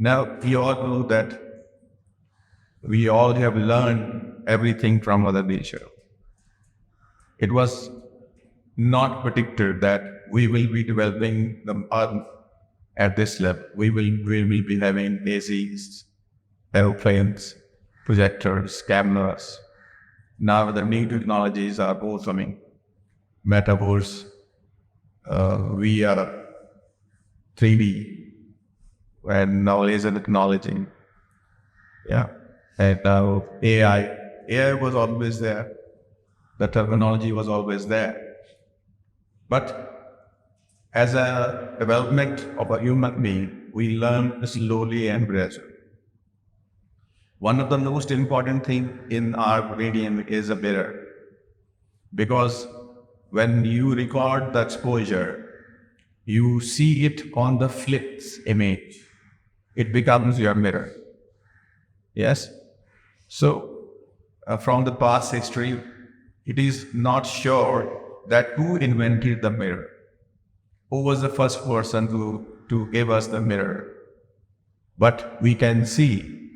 Now, we all know that we all have learned everything from Mother Nature. It was not predicted that we will be developing the Earth at this level. We will be having ACs, airplanes, projectors, cameras. Now the new technologies are both coming. Metaverse, VR, 3D, and now laser technology. Yeah. And now AI. AI was always there. The terminology was always there. But as a development of a human being, we learn slowly and gradually. One of the most important thing in our medium is a mirror. Because when you record the exposure, you see it on the flips image. It becomes your mirror. Yes? So, from the past history, it is not sure that who invented the mirror. Who was the first person to give us the mirror? But we can see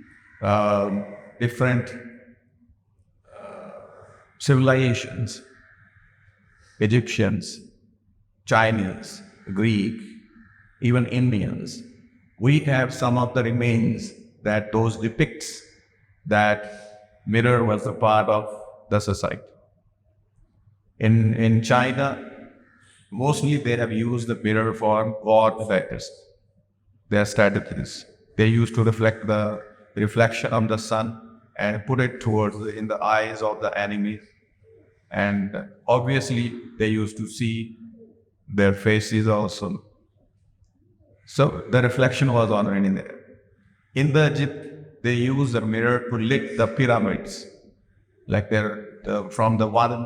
different civilizations, Egyptians, Chinese, Greek, even Indians. We have some of the remains that those depicts that mirror was a part of the society. In China, mostly they have used the mirror for war effects, their strategies. They used to reflect the reflection of the sun and put it towards in the eyes of the enemy. And obviously, they used to see their faces also. So the reflection was already there. In the Egypt, they used the mirror to light the pyramids, like from the one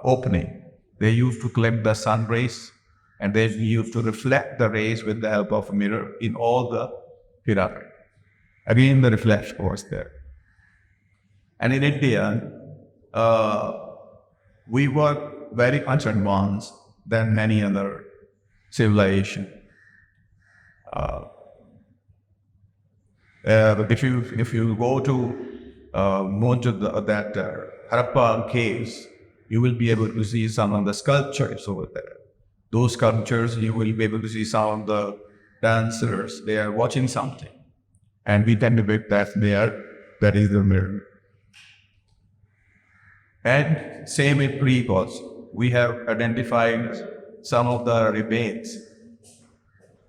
opening. They used to collect the sun rays, and they used to reflect the rays with the help of a mirror in all the pyramid. Again, the reflection was there. And in India, we were very much advanced than many other civilizations. If you go to most of that Harappa caves, you will be able to see some of the sculptures over there. Those sculptures, you will be able to see some of the dancers. They are watching something, and we tend to think that that is the mirror. And same in Greek also. We have identified some of the remains.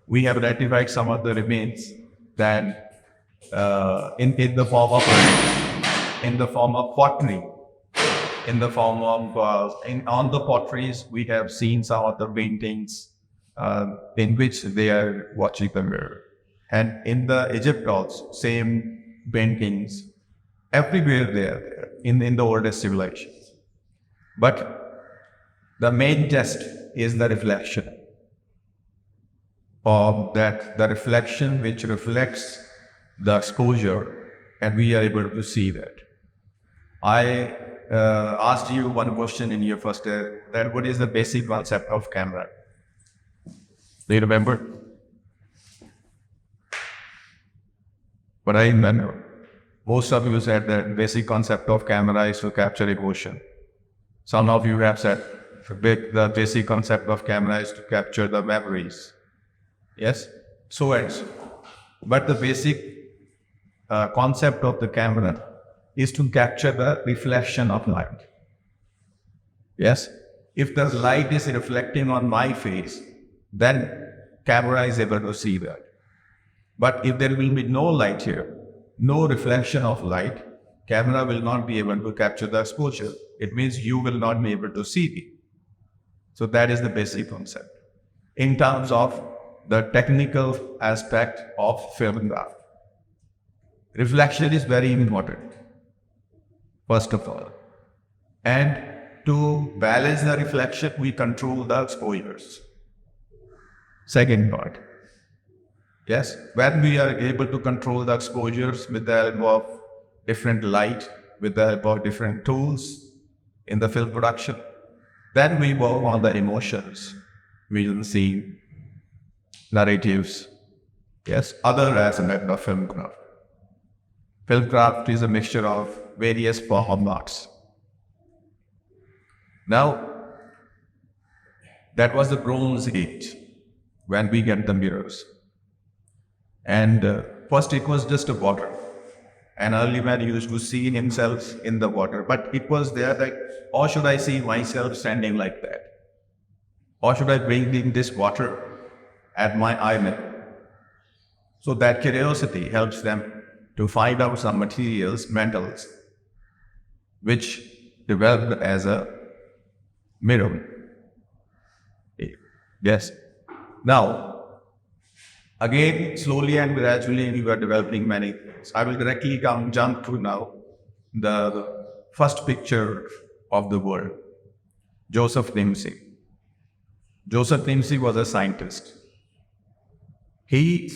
We have identified some of the remains that in the form of pottery, in the form of on the potteries we have seen some of the paintings in which they are watching the mirror, and in the Egypt also same paintings. Everywhere they are there in the oldest civilizations. But the main test is the reflection of that, the reflection which reflects the exposure, and we are able to see that. I asked you one question in your first that what is the basic concept of camera? Do you remember? But I remember. Most of you said that basic concept of camera is to capture emotion. Some of you have said the basic concept of camera is to capture the memories. Yes? So and so. But the basic concept of the camera is to capture the reflection of light. Yes? If the light is reflecting on my face, then camera is able to see that. But if there will be no light here, no reflection of light, camera will not be able to capture the exposure. It means you will not be able to see it. So that is the basic concept. In terms of the technical aspect of filmography, reflection is very important, first of all. And to balance the reflection, we control the exposures. Second part. Yes, when we are able to control the exposures with the help of different light, with the help of different tools in the film production, then we work on the emotions. We will see narratives, Yes, other aspect of film craft. Film craft is a mixture of various form arts. Now, that was the Bronze Age when we get the mirrors. And first, it was just a water. An early man used to see himself in the water, but it was there like, or should I see myself standing like that? Or should I bring in this water at my eye level? So that curiosity helps them to find out some materials, metals, which developed as a mirror. Yes. Now, again, slowly and gradually, we were developing many things. I will directly jump to now the first picture of the world, Joseph Nimsey. Joseph Nimsey was a scientist. He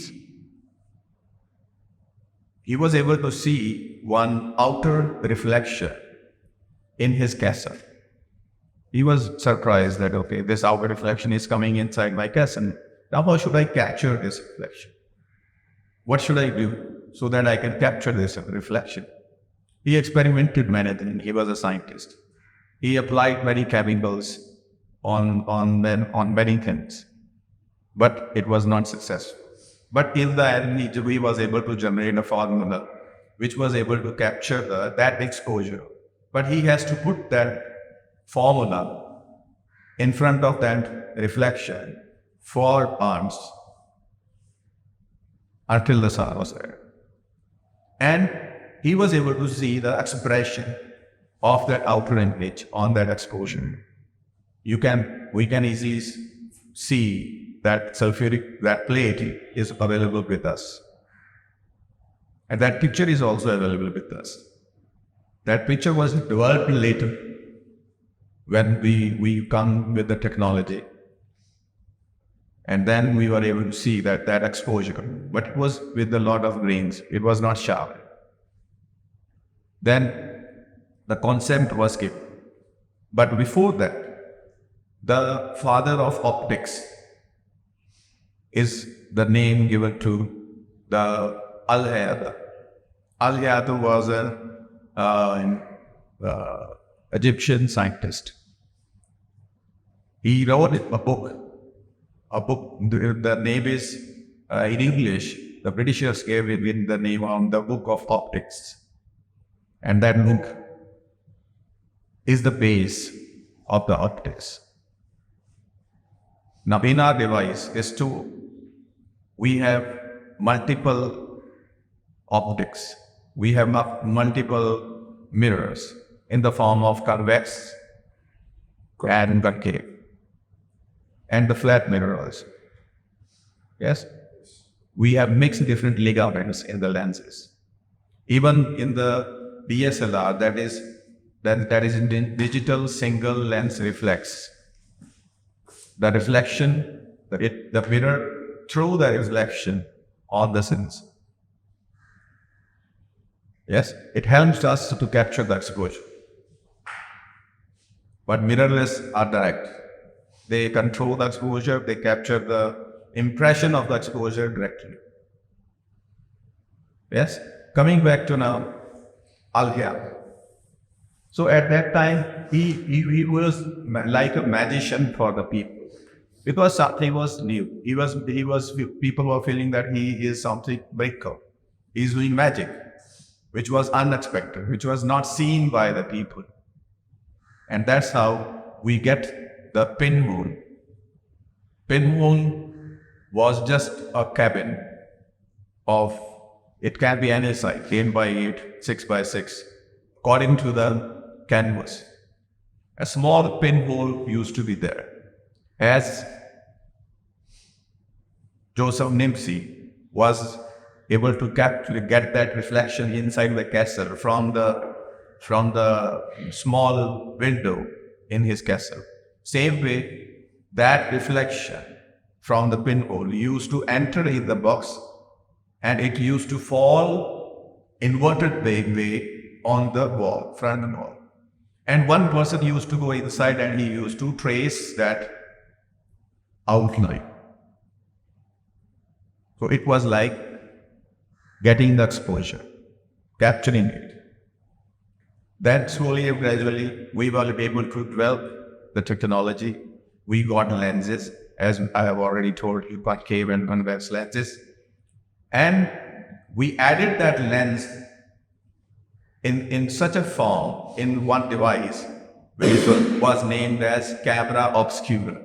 was able to see one outer reflection in his castle. He was surprised that, okay, this outer reflection is coming inside my castle. Now how should I capture this reflection? What should I do so that I can capture this reflection? He experimented many things. He was a scientist. He applied many chemicals on many things, but it was not successful. But in the end, he was able to generate a formula which was able to capture that exposure. But he has to put that formula in front of that reflection for hours until the sun was there. And he was able to see the expression of that outer image on that exposure. We can easily see that that plate is available with us. And that picture is also available with us. That picture was developed later when we come with the technology. And then we were able to see that exposure. But it was with a lot of grains. It was not sharp. Then the concept was given. But before that, the father of optics is the name given to the Al-Hayata. Al-Hayata was an Egyptian scientist. He wrote a book. The name is, in English, the Britishers gave it the name of the Book of Optics. And that book is the base of the optics. Now, in our device, we have multiple optics. We have multiple mirrors in the form of convex and concave, and the flat mirrors. Yes? We have mixed different ligaments in the lenses. Even in the DSLR, that is digital single lens reflex. The reflection, the mirror through the reflection on the lens. Yes, it helps us to capture the exposure. But mirrorless are direct. They control the exposure, they capture the impression of the exposure directly. Yes, coming back to now, Al-Hayat. So at that time, he was like a magician for the people. Because something was new. People were feeling that he is something very cool. He's doing magic, which was unexpected, which was not seen by the people. And that's how we get the pinhole. Pinhole was just a cabin of, it can be any size, 8 by 8, 6 by 6, according to the canvas. A small pinhole used to be there. As Joseph Nimsey was able to get that reflection inside the castle from the small window in his castle. Same way, that reflection from the pinhole used to enter in the box, and it used to fall inverted way on the wall, front wall. And one person used to go inside and he used to trace that outline. So it was like getting the exposure, capturing it. Then slowly and gradually, we were able to develop the technology. We got lenses, as I have already told you, concave and convex lenses. And we added that lens in such a form in one device, which was named as camera obscura.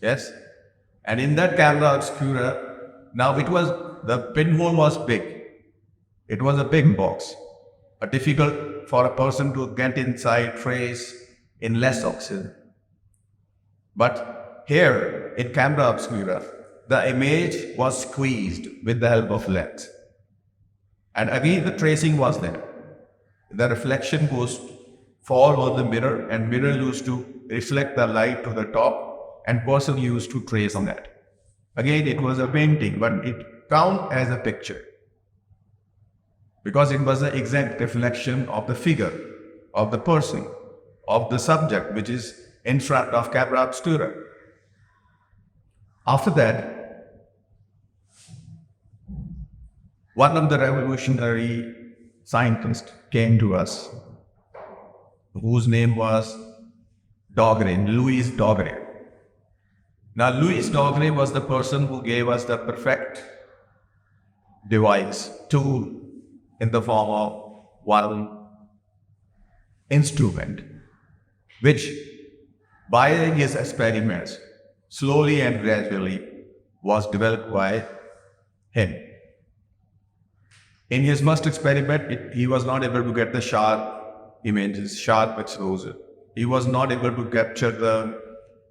Yes? And in that camera obscura, now the pinhole was big. It was a big box, difficult for a person to get inside, trace in less oxygen. But here in camera obscura, the image was squeezed with the help of lens. And again, the tracing was there. The reflection goes fall on the mirror, and mirror used to reflect the light to the top, and person used to trace on that. Again, it was a painting, but it count as a picture because it was the exact reflection of the figure, of the person, of the subject, which is in front of camera obscura. After that, one of the revolutionary scientists came to us, whose name was Daguerre, Louis Daguerre. Now, Louis Daguerre was the person who gave us the perfect device, tool, in the form of one instrument, which by his experiments, slowly and gradually, was developed by him. In his first experiment, he was not able to get the sharp images, sharp exposure. He was not able to capture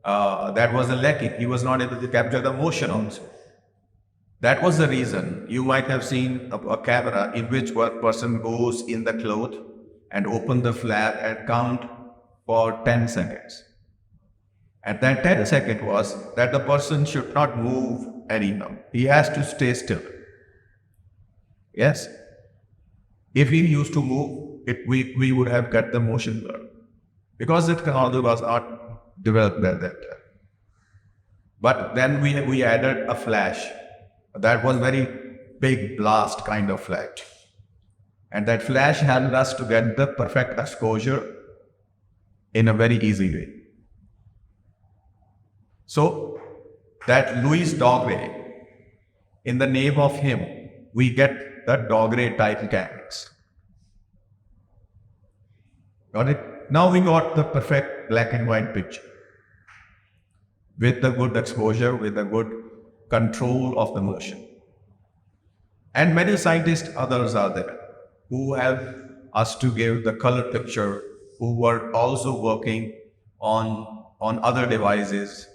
that was a lacking. He was not able to capture the motion also. That was the reason you might have seen a camera in which one person goes in the cloth and open the flap and count for 10 seconds. And that 10 seconds was that the person should not move anymore. He has to stay still. Yes. If he used to move, we would have got the motion blur. Because the technology was not developed at that time. But then we added a flash. That was very big blast kind of flash. And that flash helped us to get the perfect exposure in a very easy way. So that Louis Daguerre, in the name of him, we get the Daguerre type cameras. Got it? Now we got the perfect black and white picture with the good exposure, with the good control of the motion. And many scientists, others are there, who have us to give the color picture, who were also working on other devices.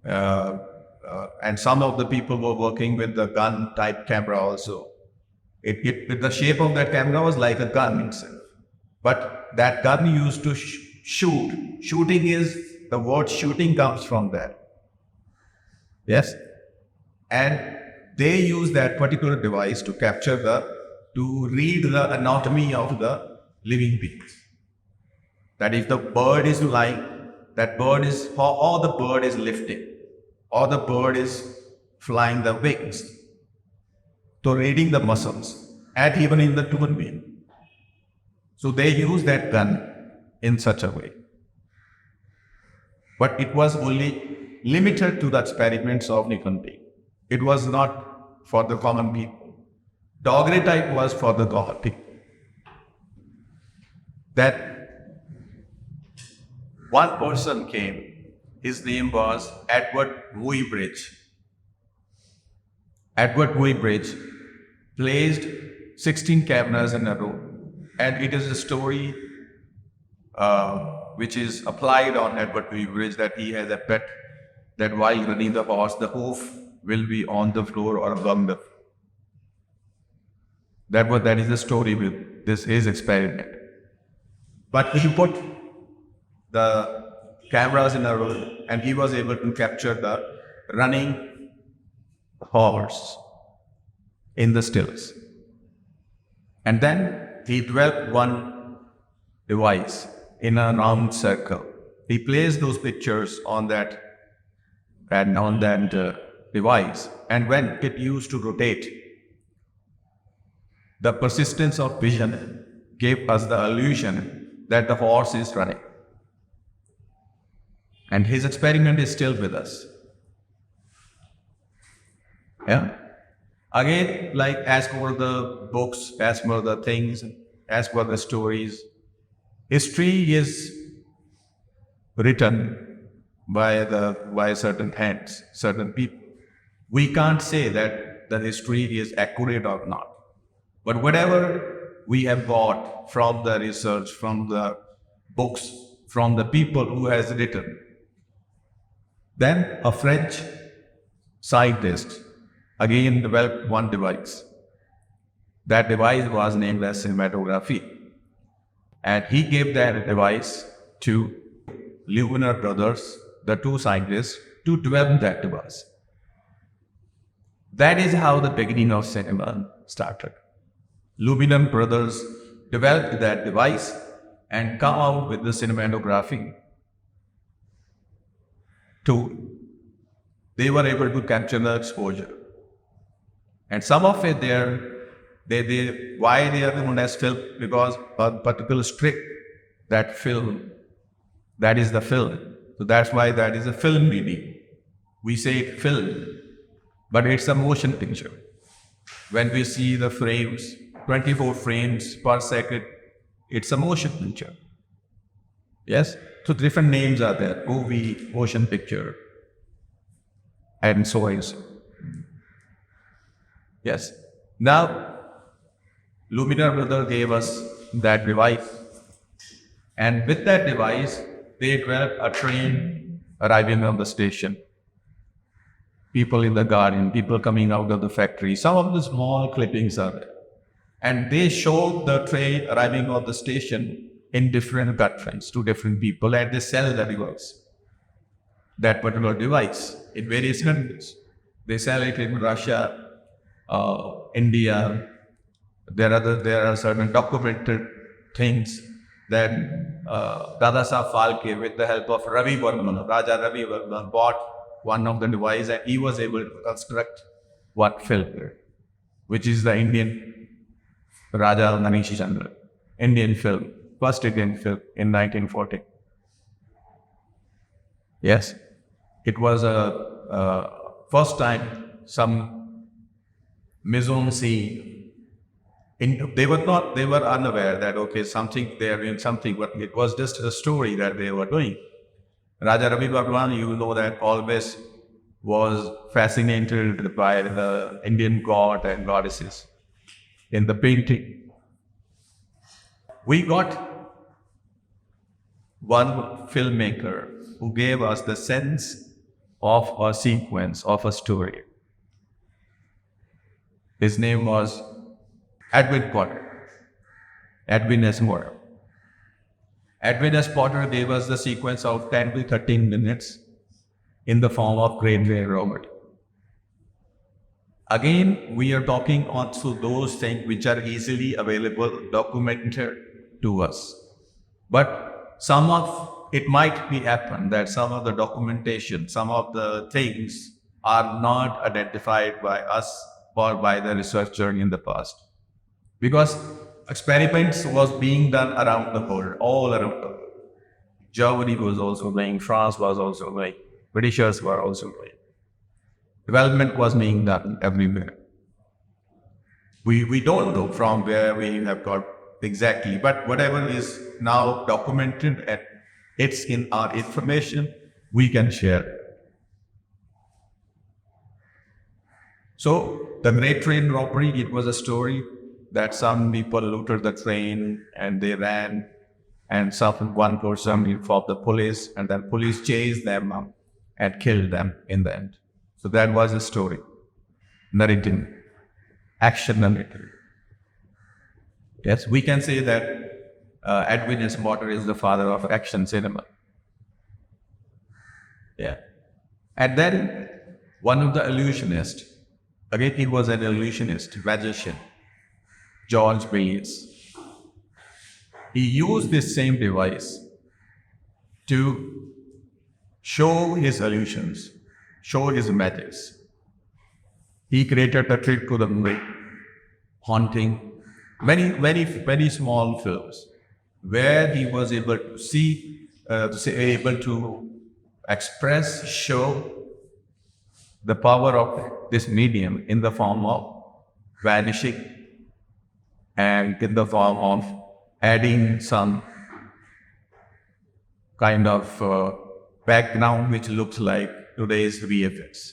And some of the people were working with the gun type camera also. The shape of that camera was like a gun itself. But that gun used to shoot. Shooting is, the word shooting comes from that. Yes? And they use that particular device to to read the anatomy of the living beings. That if the bird is lying, that bird is, or the bird is lifting, or the bird is flying the wings. So reading the muscles, and even in the human being. So they use that gun in such a way. But it was only limited to the experiments of human being. It was not for the common people. Daguerre type was for the common people. That one person came, his name was Edward Muybridge. Edward Muybridge placed 16 cameras in a row. And it is a story which is applied on Edward Muybridge, that he has a pet that while running the horse, the hoof will be on the floor or along the floor. That is the story with his experiment. But he put the cameras in a row and he was able to capture the running horse in the stills. And then he developed one device in a round circle. He placed those pictures on that device, and when it used to rotate, the persistence of vision gave us the illusion that the horse is running. And his experiment is still with us. Yeah. Again, like as per the books, as per the things, as per the stories, history is written by certain hands, certain people. We can't say that the history is accurate or not. But whatever we have got from the research, from the books, from the people who has written, then a French scientist again developed one device. That device was named as cinematography. And he gave that device to Luminar brothers, the two scientists, to develop that device. That is how the beginning of cinema started. Luminar brothers developed that device and come out with the cinematography tool. They were able to capture the exposure. And some of it why they are known as film? Because a particular strip, that film, that is the film. So that's why that is a film medium. We say it film, but it's a motion picture. When we see the frames, 24 frames per second, it's a motion picture. Yes? So different names are there, movie, motion picture, and so on. Yes. Now, Luminar brother gave us that device, and with that device, they developed a train arriving on the station. People in the garden, people coming out of the factory. Some of the small clippings are there. And they showed the train arriving on the station in different countries to different people, and they sell the device, that particular device, in various countries. They sell it in Russia, India. There are certain documented things that Dada Saab Phalke, with the help of Ravi Varman, Raja Ravi Varman, bought one of the devices, and he was able to construct one film, which is the Indian Raja Manishi Chandra, Indian film, first Indian film in 1940. Yes, it was a first time some maison scene. They were unaware that okay, something they are doing something, but it was just a story that they were doing. Raja Ravi Bhagwan, you know, that always was fascinated by the Indian god and goddesses in the painting. We got one filmmaker who gave us the sense of a sequence, of a story. His name was Edwin Potter. Edwin S. Moore. Edwin S. Potter gave us the sequence of 10 to 13 minutes in the form of Great Ray Robert. Again, we are talking on to those things which are easily available, documented to us. But some of it might be happen that some of the documentation, some of the things are not identified by us or by the researcher in the past. Because experiments was being done around the world, all around the world. Germany was also doing, France was also doing, Britishers were also doing. Development was being done everywhere. We don't know from where we have got exactly, but whatever is now documented and it's in our information, we can share. So the Great Train Robbery, it was a story that some people looted the train and they ran, and one person informed the police, and then police chased them up and killed them in the end. So that was a story, narrative, action narrative. Yes, we can say that Edwin S. Potter is the father of action cinema. Yeah. And then one of the illusionists, again he was an illusionist, magician, George Bailey. He used this same device to show his illusions, show his magics He created the trip to the moon, haunting very small films, where he was able to able to express, show the power of this medium in the form of vanishing and in the form of adding some kind of background which looks like today's VFX.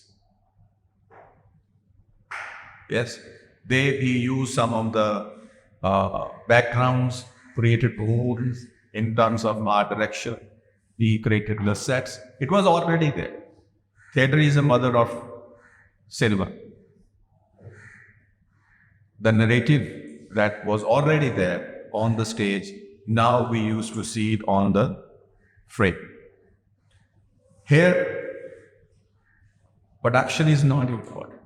Yes, he used some of the backgrounds, created moods in terms of art direction. He created the sets. It was already there. Theatre is a mother of cinema. The narrative that was already there on the stage, now we used to see it on the frame. Here, production is not important.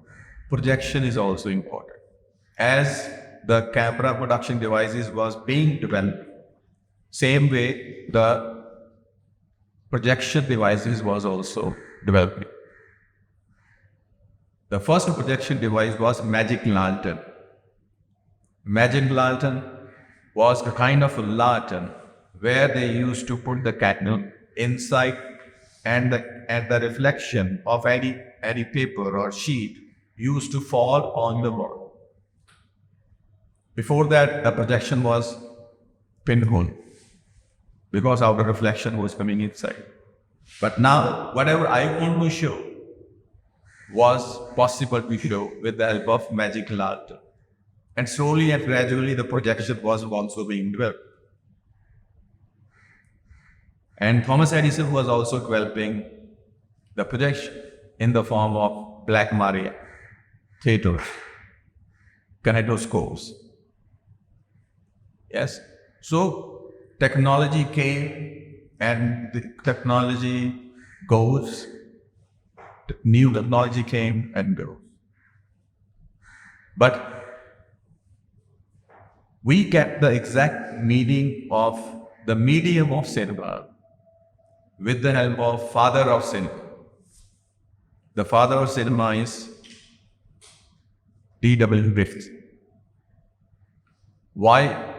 Projection is also important. As the camera production devices was being developed, same way the projection devices was also developing. The first projection device was magic lantern. Magic lantern was a kind of a lantern where they used to put the candle inside, and the reflection of any paper or sheet used to fall on the wall. Before that, the projection was pinhole because our reflection was coming inside. But now, whatever I want to show was possible to show with the help of magic lantern. And slowly and gradually, the projection was also being developed. And Thomas Edison was also developing the projection in the form of Black Maria, theaters, kinetoscopes. Yes. So technology came and the technology goes. New technology came and goes. But we get the exact meaning of the medium of cinema with the help of father of cinema. The father of cinema is D.W. Griffith. Why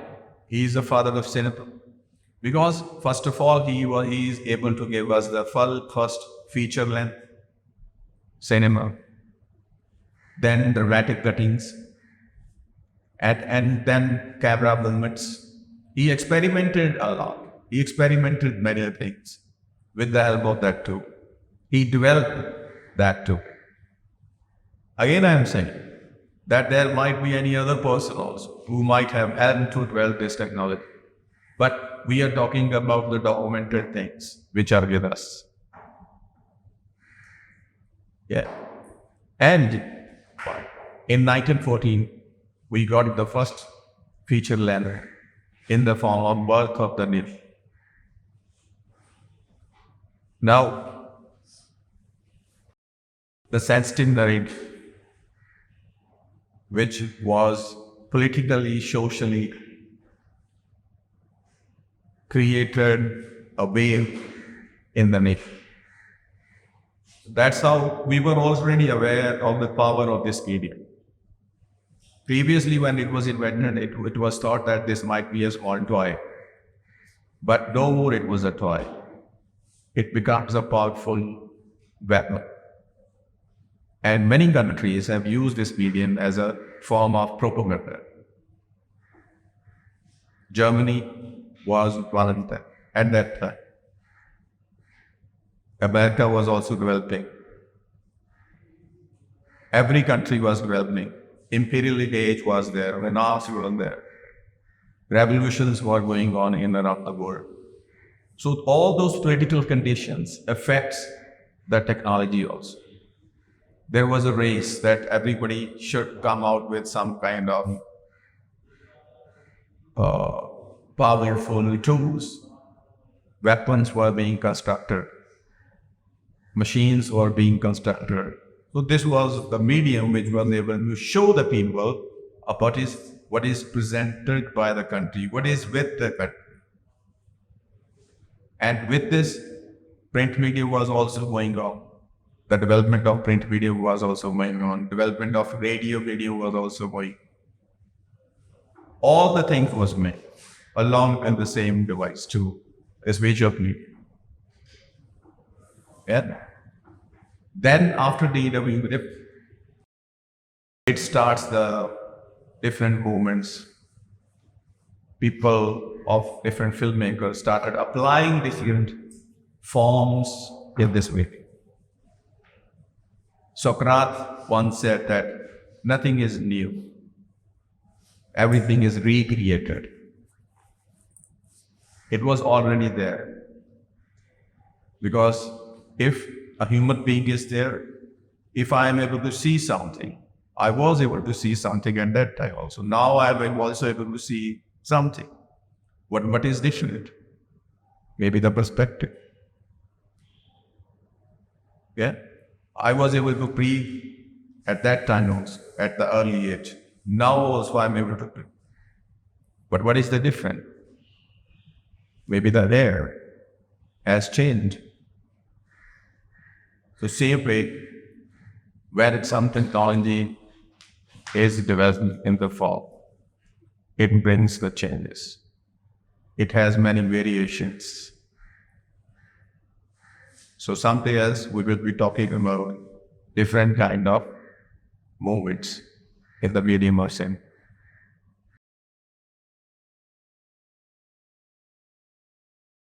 he is the father of cinema? Because first of all, he is able to give us the first feature length cinema, then dramatic cuttings, and then camera movements. He experimented a lot. He experimented many things with the help of that too. He developed that too. Again, I am saying that there might be any other person also who might have helped to develop this technology. But we are talking about the documented things which are with us. Yeah. And in 1914, we got the first feature length in the form of Birth of the Navy. Now, the sensitive narrative, which was politically, socially created a wave in the Navy. That's how we were already aware of the power of this medium. Previously, when it was invented, it was thought that this might be a small toy. But no more it was a toy. It becomes a powerful weapon. And many countries have used this medium as a form of propaganda. Germany was one of them at that time. America was also developing. Every country was developing. Imperial age was there, Renaissance was there. Revolutions were going on in and around the world. So all those political conditions affects the technology also. There was a race that everybody should come out with some kind of powerful tools. Weapons were being constructed. Machines were being constructed. So this was the medium which was able to show the people what is presented by the country, what is with the country. And with this, print media was also going on. The development of print video was also going on. Development of radio video was also going. All the things was made along in the same device too, as visual media. Yeah. Then after DW, it starts the different movements. People of different filmmakers started applying different forms in this way. Socrates once said that nothing is new, everything is recreated. It was already there. Because if a human being is there, if I am able to see something, I was able to see something at that time also. Now I am also able to see something. What is different? Maybe the perspective. Yeah? I was able to breathe at that time also, at the early age. Now also I'm able to breathe. But what is the difference? Maybe the air has changed. So same way, where some technology is developed in the fall, it brings the changes. It has many variations. So something else we will be talking about different kind of movements in the medium of sync.